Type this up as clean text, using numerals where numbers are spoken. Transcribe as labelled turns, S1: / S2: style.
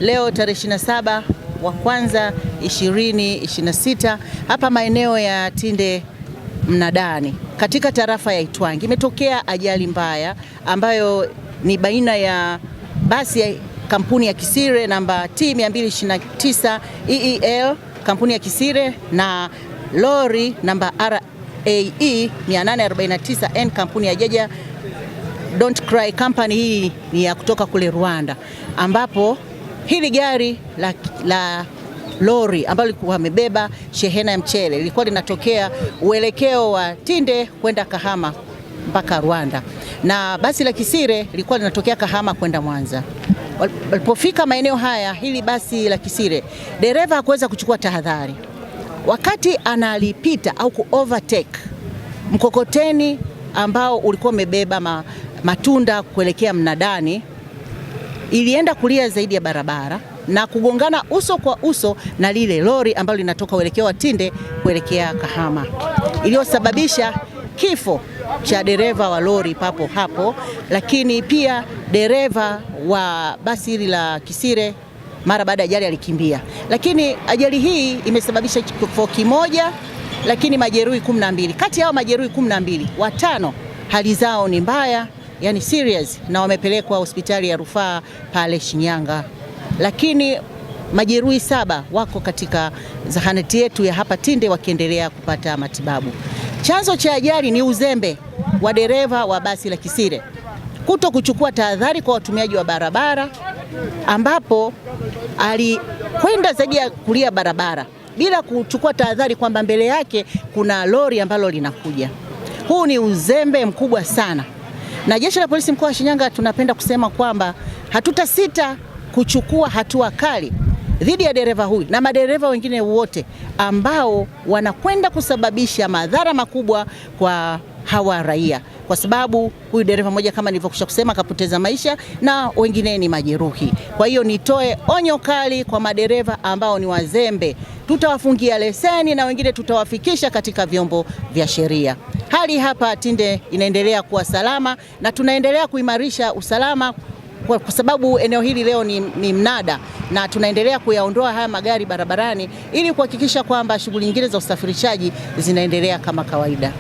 S1: leo tarehe 27 wa kwanza 2026 hapa maeneo ya Tinde Mnadani katika tarafa ya Itwangi imetokea ajali mbaya ambayo ni baina ya basi ya kampuni ya Kisire namba T229 EEL kampuni ya Kisire na lori namba RAE 849N kampuni ya Jaja Don't Cry Company. Hii ni ya kutoka kule Rwanda, ambapo hili gari la lori ambalo lilikuwa limebeba shehena ya mchele lilikuwa linatokea uelekeo wa Tinde kwenda Kahama mpaka Rwanda, na basi la Kisire lilikuwa linatokea Kahama kwenda Mwanza. Walipofika maeneo haya, hili basi la Kisire, dereva hakuweza kuchukua tahadhari wakati analipita au overtake mkokoteni ambao ulikuwa umebeba matunda kuelekea Mnadani. Ilienda kulia zaidi ya barabara na kugongana uso kwa uso na lile lori ambalo linatoka uelekeo wa Tinde kuelekea Kahama, iliyosababisha kifo cha dereva wa lori papo hapo, lakini pia dereva wa basi hili la Kisire mara baada ya ajali alikimbia. Lakini ajali hii imesababisha kifo kimoja, lakini majeruhi 12. Kati yao majeruhi 12, 5 hali zao ni mbaya, yani serious, na wamepelekwa hospitali ya rufaa pale Shinyanga, lakini majeruhi 7 wako katika zahanati yetu ya hapa Tinde wakiendelea kupata matibabu. Chanzo cha ajali ni uzembe wa dereva wa basi la Kisire kuto kuchukua tahadhari kwa watumiaji wa barabara, ambapo alikwenda zaidi ya kulia barabara bila kuchukua tahadhari kwamba mbele yake kuna lori ambalo linakuja. Huu ni uzembe mkubwa sana, na Jeshi la Polisi mkoa wa Shinyanga tunapenda kusema kwamba hatutasita kuchukua hatua kali dhidi ya dereva huyu na madereva wengine wote ambao wanakwenda kusababisha madhara makubwa kwa hawa raia, kwa sababu huyu dereva mmoja kama nilivyokwisha kusema kapoteza maisha na wengine ni majeruhi. Kwa hiyo nitoe onyo kali kwa madereva ambao ni wazembe, tutawafungia leseni na wengine tutawafikisha katika vyombo vya sheria. Hali hapa Tinde inaendelea kuwa salama na tunaendelea kuimarisha usalama kwa sababu eneo hili leo ni mnada, na tunaendelea kuyaondoa haya magari barabarani ili kuhakikisha kwamba shughuli nyingine za usafirishaji zinaendelea kama kawaida.